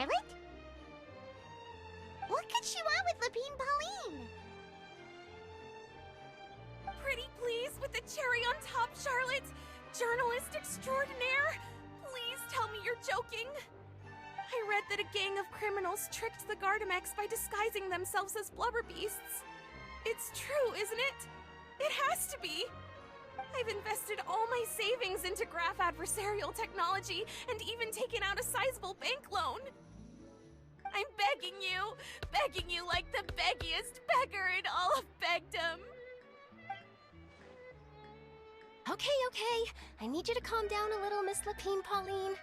Charlotte? What could she want with Lapine Pauline? Pretty please with the cherry on top, Charlotte! Journalist extraordinaire! Please tell me you're joking! I read that a gang of criminals tricked the Gardamex by disguising themselves as blubber beasts. It's true, isn't it? It has to be! I've invested all my savings into graph adversarial technology and even taken out a sizable bank loan. I'm begging you like the beggiest beggar in all of begdom. Okay. I need you to calm down a little, Miss Lapine Pauline.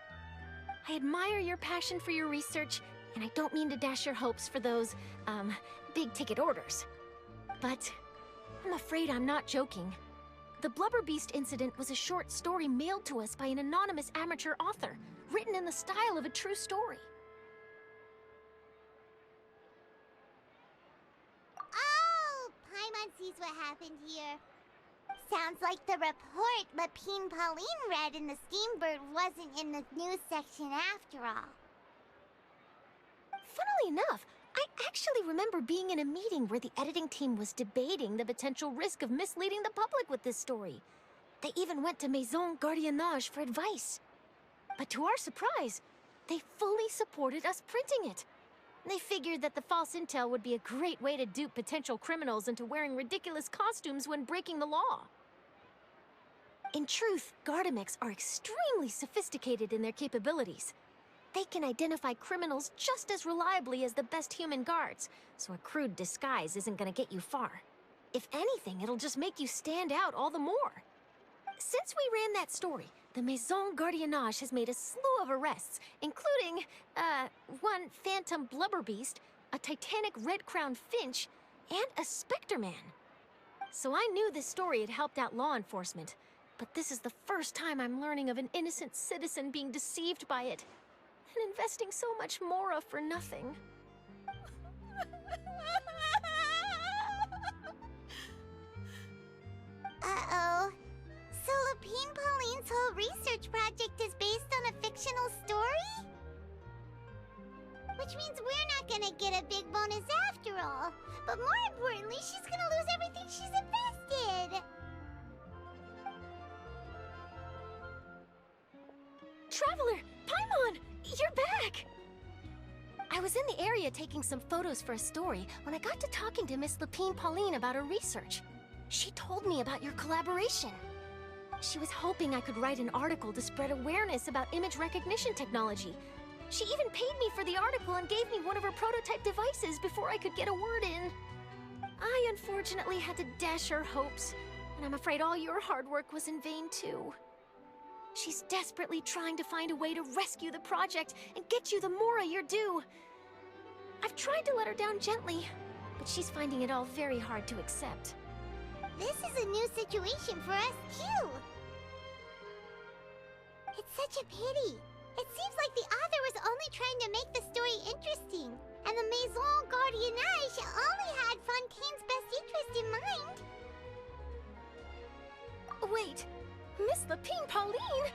I admire your passion for your research, and I don't mean to dash your hopes for those, big-ticket orders. But I'm afraid I'm not joking. The Blubber Beast incident was a short story mailed to us by an anonymous amateur author, written in the style of a true story. Oh, Paimon sees what happened here. Sounds like the report Lapine Pauline read in the Steambird wasn't in the news section after all. Funnily enough, I actually remember being in a meeting where the editing team was debating the potential risk of misleading the public with this story. They even went to Maison Gardiennage for advice. But to our surprise, they fully supported us printing it. They figured that the false intel would be a great way to dupe potential criminals into wearing ridiculous costumes when breaking the law. In truth, Gardamex are extremely sophisticated in their capabilities. They can identify criminals just as reliably as the best human guards, so a crude disguise isn't gonna get you far. If anything, it'll just make you stand out all the more. Since we ran that story, the Maison Gardiennage has made a slew of arrests, including, one phantom blubber beast, a titanic red-crowned finch, and a specter man. So I knew this story had helped out law enforcement, but this is the first time I'm learning of an innocent citizen being deceived by it, and investing so much mora for nothing. Uh-oh. So Lapine Pauline's whole research project is based on a fictional story? Which means we're not gonna get a big bonus after all. But more importantly, she's gonna lose everything she's invested. Traveler! Paimon! You're back! I was in the area taking some photos for a story when I got to talking to Miss Lapine Pauline about her research. She told me about your collaboration. She was hoping I could write an article to spread awareness about image recognition technology. She even paid me for the article and gave me one of her prototype devices before I could get a word in. I unfortunately had to dash her hopes, and I'm afraid all your hard work was in vain too. She's desperately trying to find a way to rescue the project and get you the mora you're due. I've tried to let her down gently, but she's finding it all very hard to accept. This is a new situation for us, too. It's such a pity. It seems like the author was only trying to make the story interesting, and the Maison Gardiennage only had Fontaine's best interest in mind. Wait, Miss Lapine Pauline,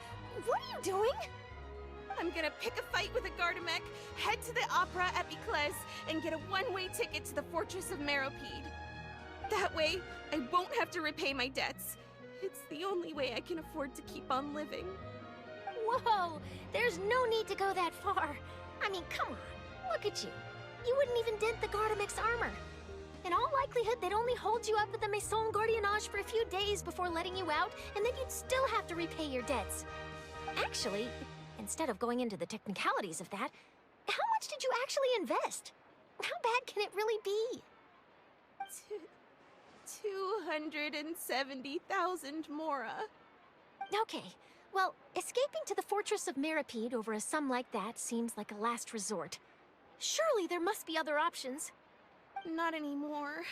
what are you doing? I'm gonna pick a fight with a Gardamex, head to the Opera at Biclès, and get a one-way ticket to the Fortress of Meropide. That way, I won't have to repay my debts. It's the only way I can afford to keep on living. Whoa, there's no need to go that far. I mean, come on, look at you. You wouldn't even dent the Gardamex armor. In all likelihood, they'd only hold you up at the Maison Gardiennage for a few days before letting you out, and then you'd still have to repay your debts. Actually, instead of going into the technicalities of that, how much did you actually invest? How bad can it really be? 270,000 mora. Okay, well, escaping to the Fortress of Meropide over a sum like that seems like a last resort. Surely there must be other options. Not anymore.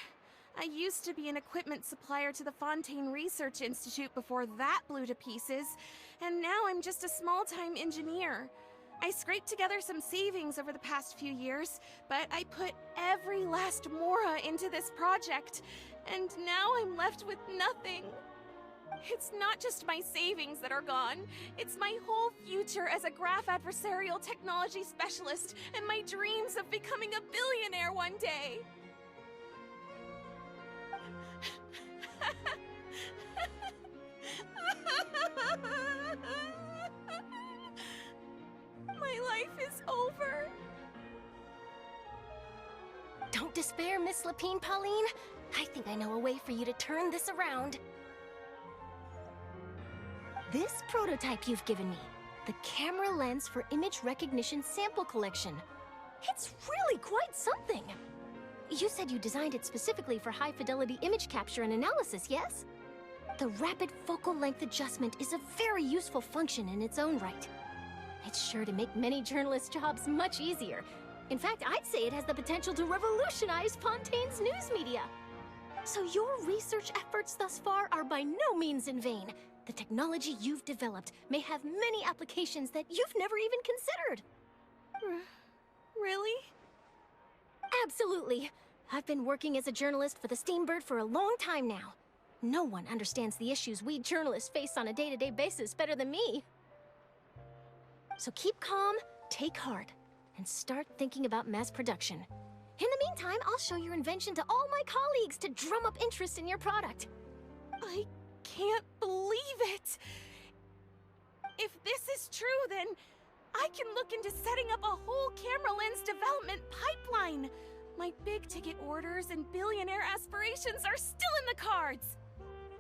I used to be an equipment supplier to the Fontaine Research Institute before that blew to pieces, and now I'm just a small-time engineer. I scraped together some savings over the past few years, but I put every last mora into this project, and now I'm left with nothing. It's not just my savings that are gone. It's my whole future as a graph adversarial technology specialist and my dreams of becoming a billionaire one day. My life is over. Don't despair, Miss Lapine Pauline. I think I know a way for you to turn this around. This prototype you've given me, the camera lens for image recognition sample collection. It's really quite something. You said you designed it specifically for high-fidelity image capture and analysis, yes? The rapid focal length adjustment is a very useful function in its own right. It's sure to make many journalists' jobs much easier. In fact, I'd say it has the potential to revolutionize Fontaine's news media. So your research efforts thus far are by no means in vain. The technology you've developed may have many applications that you've never even considered. Really? Absolutely. I've been working as a journalist for the Steambird for a long time now. No one understands the issues we journalists face on a day-to-day basis better than me. So keep calm, take heart, and start thinking about mass production. In the meantime, I'll show your invention to all my colleagues to drum up interest in your product. I can't believe it! If this is true, then I can look into setting up a whole camera lens development pipeline! My big-ticket orders and billionaire aspirations are still in the cards!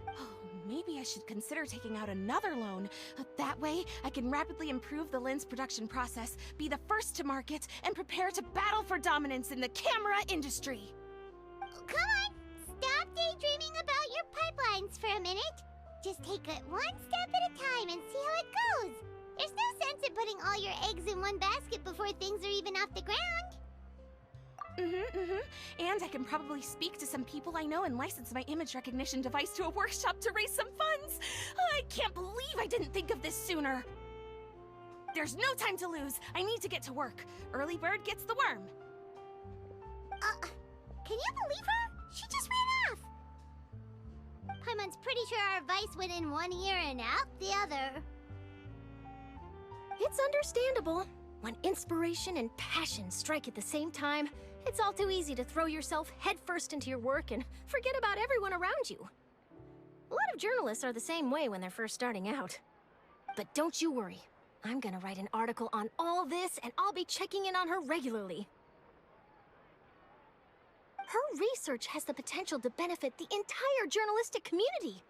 Oh, maybe I should consider taking out another loan. That way, I can rapidly improve the lens production process, be the first to market, and prepare to battle for dominance in the camera industry. Come on! Stop daydreaming about your pipelines for a minute. Just take it one step at a time and see how it goes. There's no sense in putting all your eggs in one basket before things are even off the ground. And I can probably speak to some people I know and license my image recognition device to a workshop to raise some funds. I can't believe I didn't think of this sooner. There's no time to lose. I need to get to work. Early bird gets the worm. Can you believe her? She just ran off. Paimon's pretty sure our advice went in one ear and out the other. It's understandable. When inspiration and passion strike at the same time, it's all too easy to throw yourself headfirst into your work and forget about everyone around you. A lot of journalists are the same way when they're first starting out. But don't you worry. I'm gonna write an article on all this, and I'll be checking in on her regularly. Her research has the potential to benefit the entire journalistic community.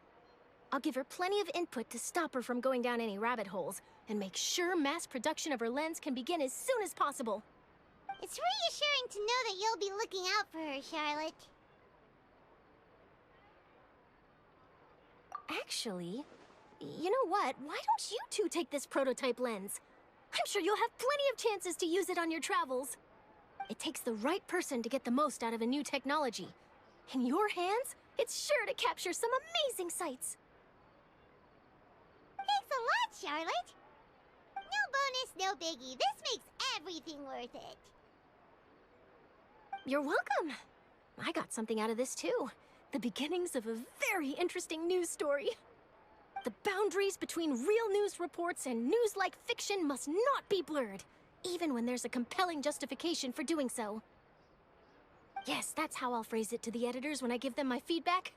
I'll give her plenty of input to stop her from going down any rabbit holes, and make sure mass production of her lens can begin as soon as possible. It's reassuring to know that you'll be looking out for her, Charlotte. Actually, you know what? Why don't you two take this prototype lens? I'm sure you'll have plenty of chances to use it on your travels. It takes the right person to get the most out of a new technology. In your hands, it's sure to capture some amazing sights. Thanks a lot, Charlotte. No bonus, no biggie. This makes everything worth it. You're welcome. I got something out of this too. The beginnings of a very interesting news story. The boundaries between real news reports and news-like fiction must not be blurred, even when there's a compelling justification for doing so. Yes, that's how I'll phrase it to the editors when I give them my feedback.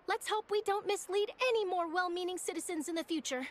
Let's hope we don't mislead any more well-meaning citizens in the future.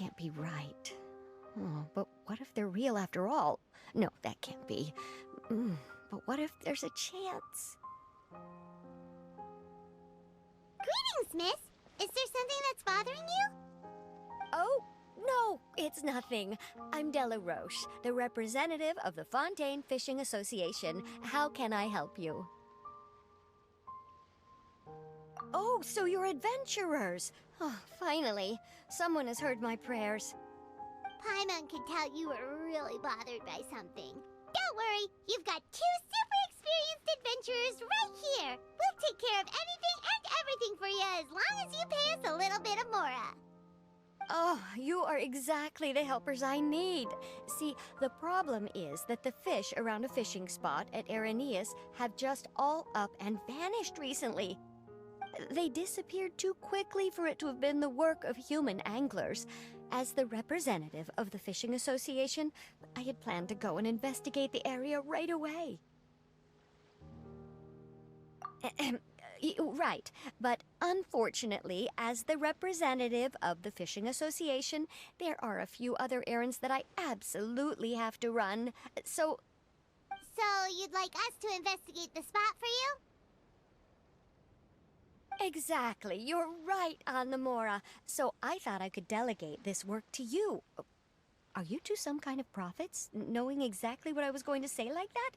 can't be right. Oh, but what if they're real after all? No, that can't be. But what if there's a chance? Greetings, miss. Is there something that's bothering you? Oh, no, it's nothing. I'm Della Roche, the representative of the Fontaine Fishing Association. How can I help you? Oh, so you're adventurers. Oh, finally. Someone has heard my prayers. Paimon could tell you were really bothered by something. Don't worry, you've got two super experienced adventurers right here. We'll take care of anything and everything for you as long as you pay us a little bit of mora. Oh, you are exactly the helpers I need. See, the problem is that the fish around a fishing spot at Araneus have just all up and vanished recently. They disappeared too quickly for it to have been the work of human anglers. As the representative of the Fishing Association, I had planned to go and investigate the area right away. Right, but unfortunately, as the representative of the Fishing Association, there are a few other errands that I absolutely have to run, so... So, you'd like us to investigate the spot for you? Exactly, you're right on the mora. So I thought I could delegate this work to you. Are you two some kind of prophets, knowing exactly what I was going to say like that?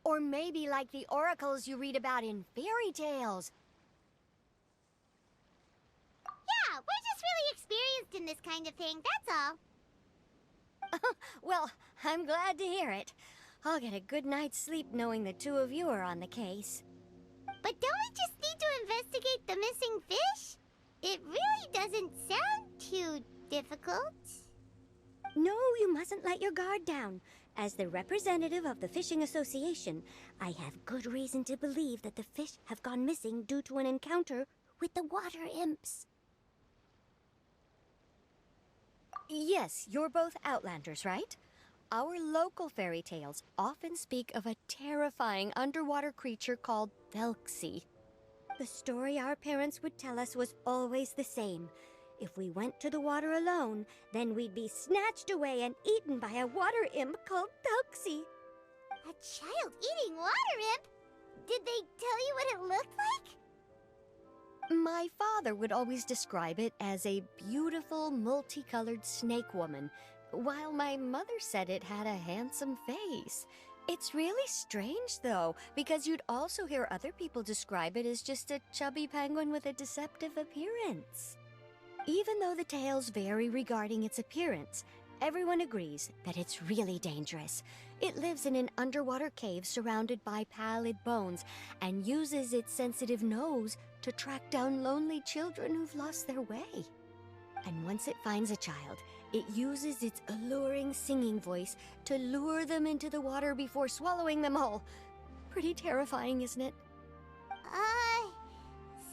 Or maybe like the oracles you read about in fairy tales? Yeah, we're just really experienced in this kind of thing, that's all. Well, I'm glad to hear it. I'll get a good night's sleep knowing the two of you are on the case. But don't we just need to investigate the missing fish? It really doesn't sound too difficult. No, you mustn't let your guard down. As the representative of the Fishing Association, I have good reason to believe that the fish have gone missing due to an encounter with the water imps. Yes, you're both Outlanders, right? Our local fairy tales often speak of a terrifying underwater creature called Thelxie. The story our parents would tell us was always the same. If we went to the water alone, then we'd be snatched away and eaten by a water imp called Thelxie. A child eating water imp? Did they tell you what it looked like? My father would always describe it as a beautiful, multicolored snake woman, while my mother said it had a handsome face. It's really strange, though, because you'd also hear other people describe it as just a chubby penguin with a deceptive appearance. Even though the tales vary regarding its appearance, everyone agrees that it's really dangerous. It lives in an underwater cave surrounded by pallid bones and uses its sensitive nose to track down lonely children who've lost their way. And once it finds a child, it uses its alluring singing voice to lure them into the water before swallowing them whole. Pretty terrifying, isn't it?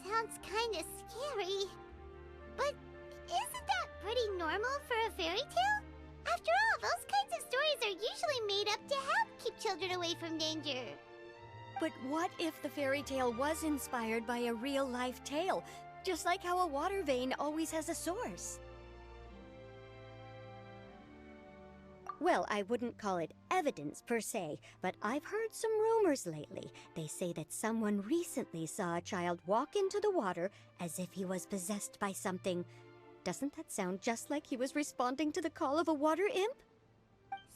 Sounds kinda scary. But isn't that pretty normal for a fairy tale? After all, those kinds of stories are usually made up to help keep children away from danger. But what if the fairy tale was inspired by a real-life tale? Just like how a water vein always has a source. Well, I wouldn't call it evidence per se, but I've heard some rumors lately. They say that someone recently saw a child walk into the water as if he was possessed by something. Doesn't that sound just like he was responding to the call of a water imp?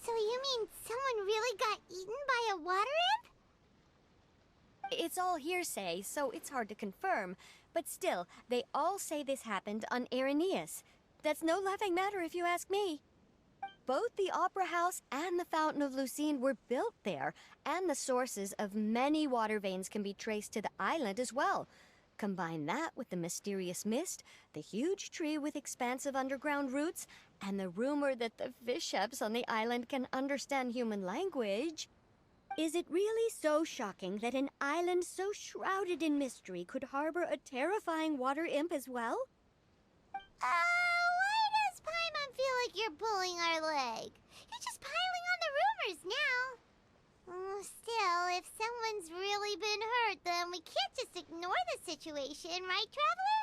So you mean someone really got eaten by a water imp? It's all hearsay, so it's hard to confirm. But still, they all say this happened on Araneus. That's no laughing matter if you ask me. Both the Opera House and the Fountain of Lucine were built there, and the sources of many water veins can be traced to the island as well. Combine that with the mysterious mist, the huge tree with expansive underground roots, and the rumor that the fish chefs on the island can understand human language. Is it really so shocking that an island so shrouded in mystery could harbor a terrifying water imp as well? Why does Paimon feel like you're pulling our leg? You're just piling on the rumors now. Still, if someone's really been hurt, then we can't just ignore the situation, right, Traveler?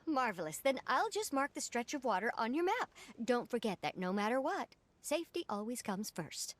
Marvelous. Then I'll just mark the stretch of water on your map. Don't forget that no matter what, safety always comes first.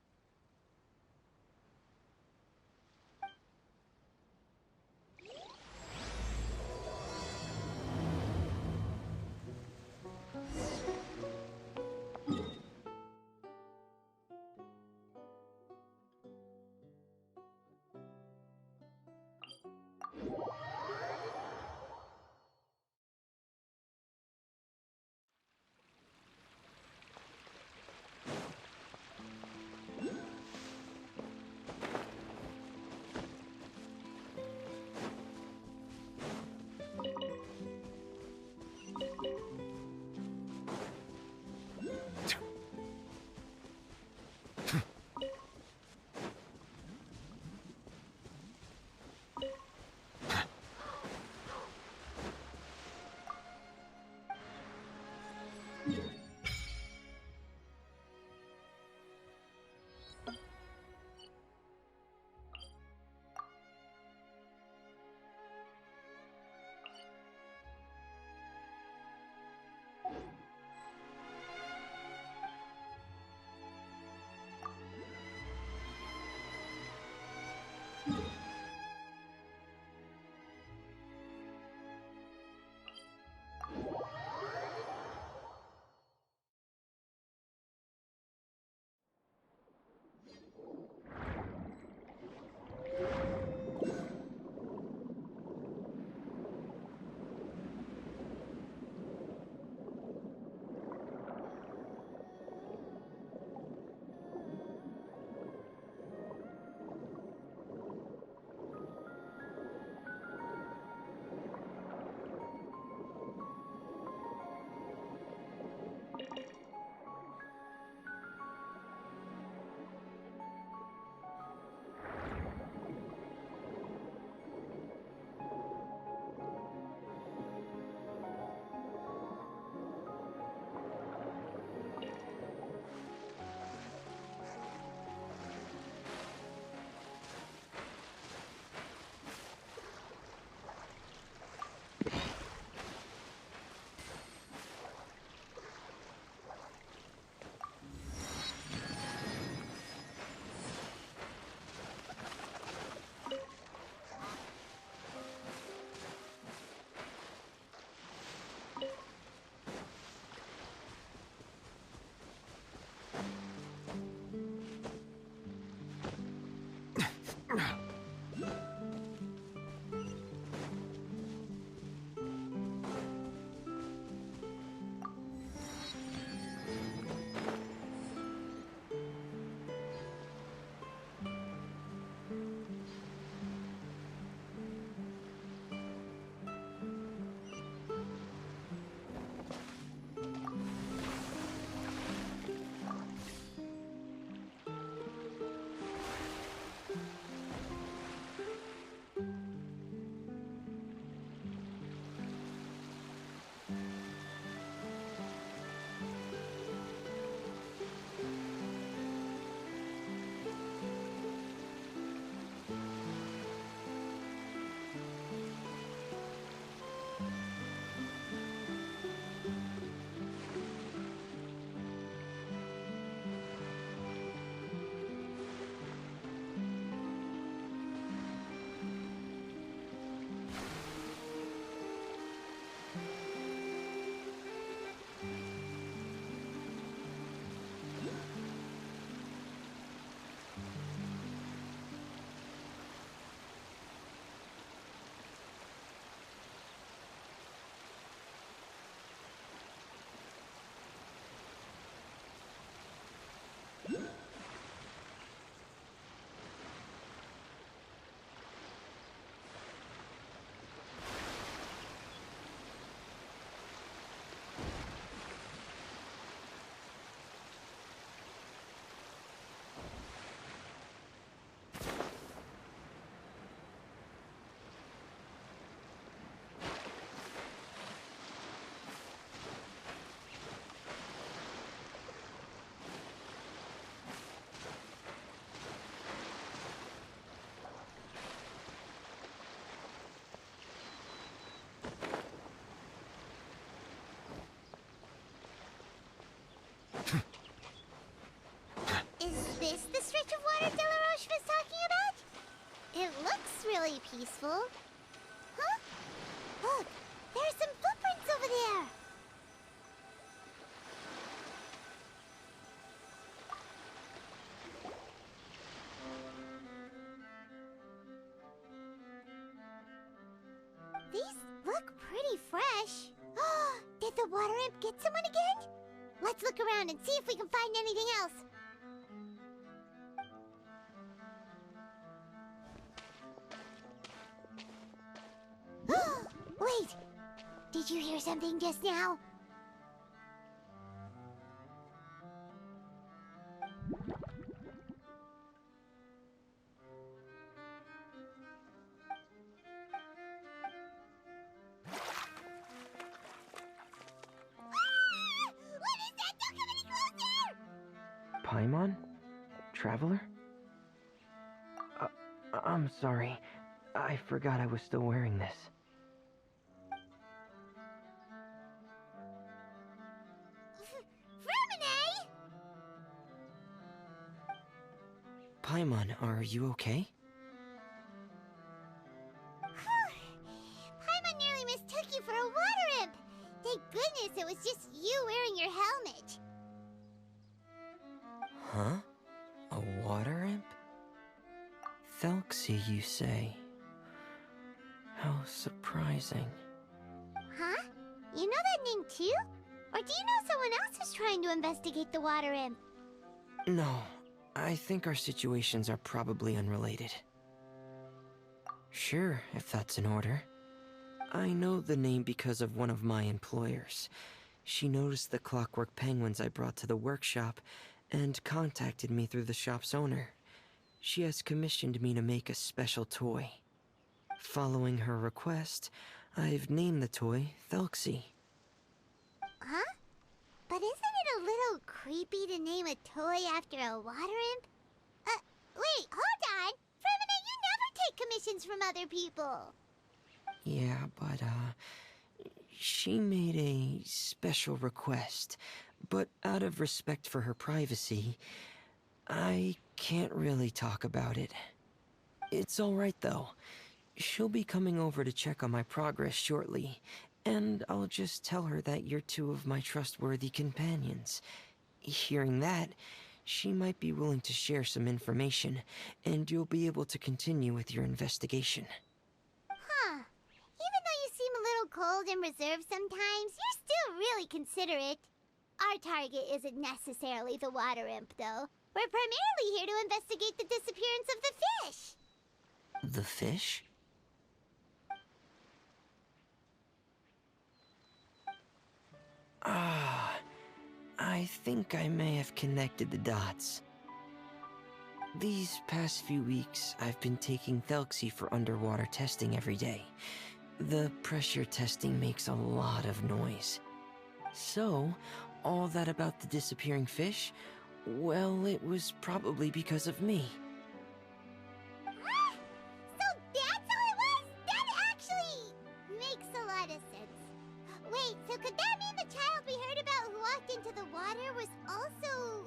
looks really peaceful. Huh? Look, there are some footprints over there. These look pretty fresh. Did the water imp get someone again? Let's look around and see if we can find anything else. Wait! Did you hear something just now? What is that? Don't come any closer! Paimon? Traveler? I'm sorry. I forgot I was still wearing this. Fremine! Paimon, are you okay? Paimon nearly mistook you for a water imp. Thank goodness it was just you wearing your helmet. Huh? A water imp? Thelxie, you say? How surprising. Huh? You know that name too? Or do you know someone else is trying to investigate the water imp? No, I think our situations are probably unrelated. Sure, if that's in order. I know the name because of one of my employers. She noticed the clockwork penguins I brought to the workshop and contacted me through the shop's owner. She has commissioned me to make a special toy. Following her request, I've named the toy Thelxie. Huh? But isn't it a little creepy to name a toy after a water imp? Wait, hold on! Fremine, you never take commissions from other people! Yeah, but, she made a special request, but out of respect for her privacy, I can't really talk about it. It's alright though. She'll be coming over to check on my progress shortly, and I'll just tell her that you're two of my trustworthy companions. Hearing that, she might be willing to share some information, and you'll be able to continue with your investigation. Huh. Even though you seem a little cold and reserved sometimes, you're still really considerate. Our target isn't necessarily the water imp, though. We're primarily here to investigate the disappearance of the fish. The fish? I think I may have connected the dots. These past few weeks, I've been taking Thelxie for underwater testing every day. The pressure testing makes a lot of noise. So, all that about the disappearing fish? Well, it was probably because of me. So that's all it was? That actually makes a lot of sense. Wait, so could that mean the child we heard about who walked into the water was also...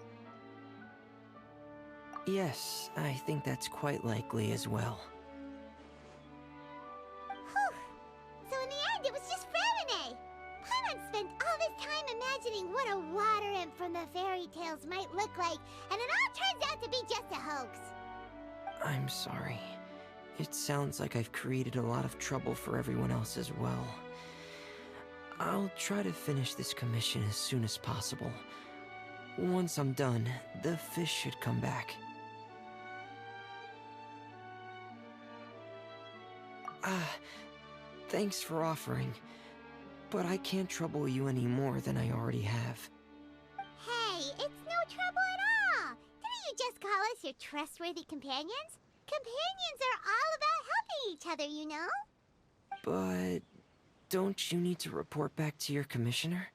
Yes, I think that's quite likely as well. Whew. So in the end, it was just Fremine. Paimon spent all this time imagining what a water imp from the fairy tales might look like, and it all turns out to be just a hoax. I'm sorry. It sounds like I've created a lot of trouble for everyone else as well. I'll try to finish this commission as soon as possible. Once I'm done, the fish should come back. Thanks for offering, but I can't trouble you any more than I already have. Hey, it's no trouble at all. Didn't you just call us your trustworthy companions? Companions are all about helping each other, you know? But don't you need to report back to your commissioner?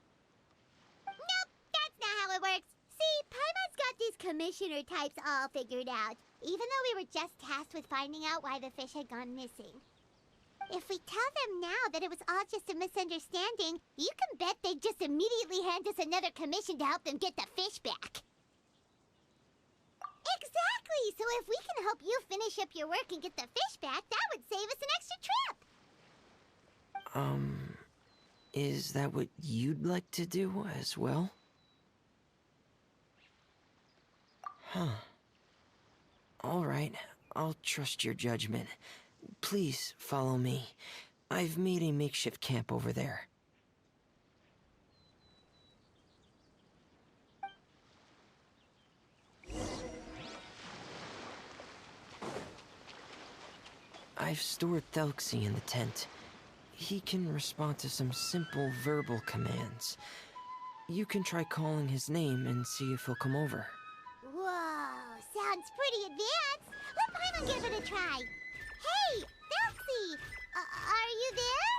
Nope, that's not how it works. See, Paimon's got these commissioner types all figured out, even though we were just tasked with finding out why the fish had gone missing. If we tell them now that it was all just a misunderstanding, you can bet they'd just immediately hand us another commission to help them get the fish back. Exactly! So if we can help you finish up your work and get the fish back, that would save us an extra trip. Is that what you'd like to do as well? Huh. Alright, I'll trust your judgment. Please follow me. I've made a makeshift camp over there. I've stored Thelxie in the tent. He can respond to some simple verbal commands. You can try calling his name and see if he'll come over. Whoa, sounds pretty advanced. Let Paimon give it a try. Hey, Thelxie! Are you there?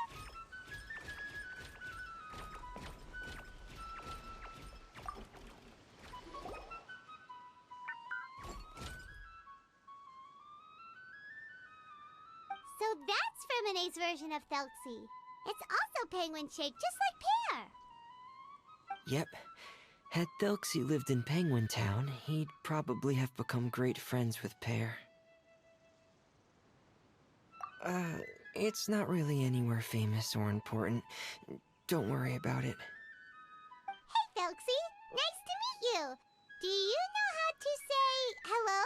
So that's Fermine's version of Thelxie. It's also penguin-shaped, just like Pear. Yep. Had Thelxie lived in Penguin Town, he'd probably have become great friends with Pear. It's not really anywhere famous or important. Don't worry about it. Hey, Thelxie! Nice to meet you! Do you know how to say hello?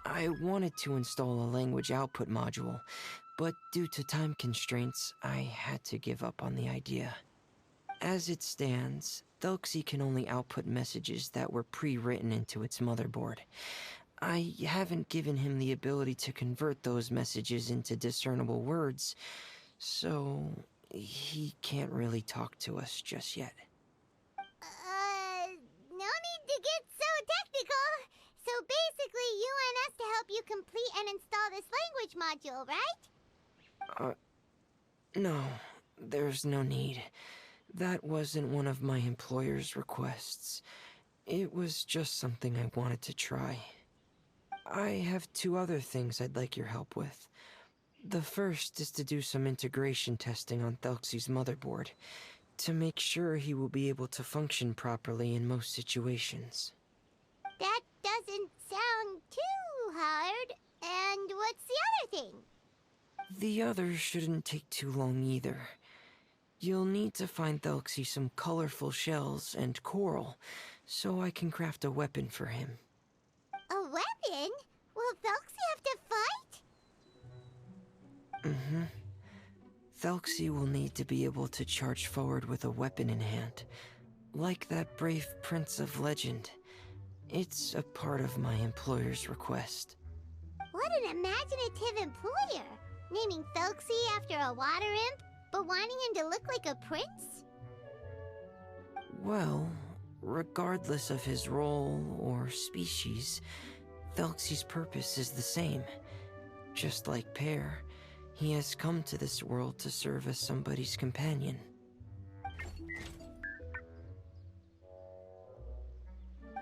I wanted to install a language output module, but due to time constraints, I had to give up on the idea. As it stands, Thelxie can only output messages that were pre-written into its motherboard. I haven't given him the ability to convert those messages into discernible words, so he can't really talk to us just yet. No need to get so technical. So basically, you want us to help you complete and install this language module, right? No, there's no need. That wasn't one of my employer's requests. It was just something I wanted to try. I have 2 other things I'd like your help with. The first is to do some integration testing on Thelxie's motherboard, to make sure he will be able to function properly in most situations. That doesn't sound too hard. And what's the other thing? The other shouldn't take too long either. You'll need to find Thelxie some colorful shells and coral, so I can craft a weapon for him. A weapon? Will Thelxie have to fight? Mm-hmm. Thelxie will need to be able to charge forward with a weapon in hand, like that brave prince of legend. It's a part of my employer's request. What an imaginative employer! Naming Thelxie after a water imp, but wanting him to look like a prince? Well, regardless of his role or species, Thelxie's purpose is the same. Just like Pear, he has come to this world to serve as somebody's companion.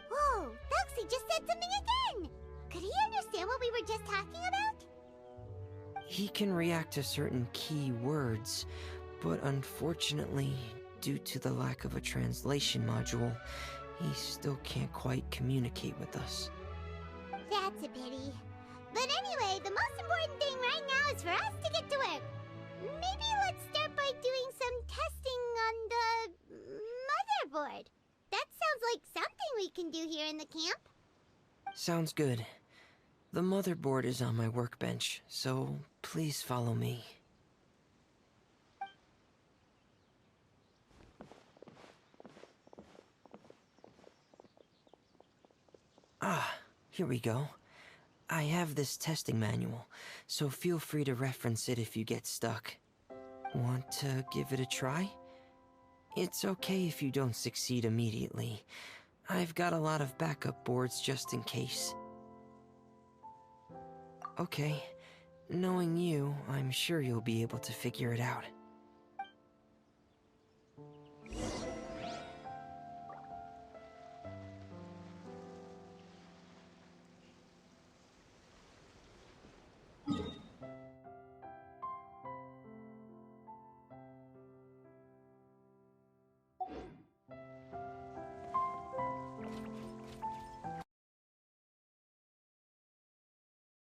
Whoa, Thelxie just said something again! Could he understand what we were just talking about? He can react to certain key words, but unfortunately, due to the lack of a translation module, he still can't quite communicate with us. That's a pity. But anyway, the most important thing right now is for us to get to work. Maybe let's start by doing some testing on the motherboard. That sounds like something we can do here in the camp. Sounds good. The motherboard is on my workbench, so please follow me. Ah, here we go. I have this testing manual, so feel free to reference it if you get stuck. Want to give it a try? It's okay if you don't succeed immediately. I've got a lot of backup boards just in case. Okay, knowing you, I'm sure you'll be able to figure it out.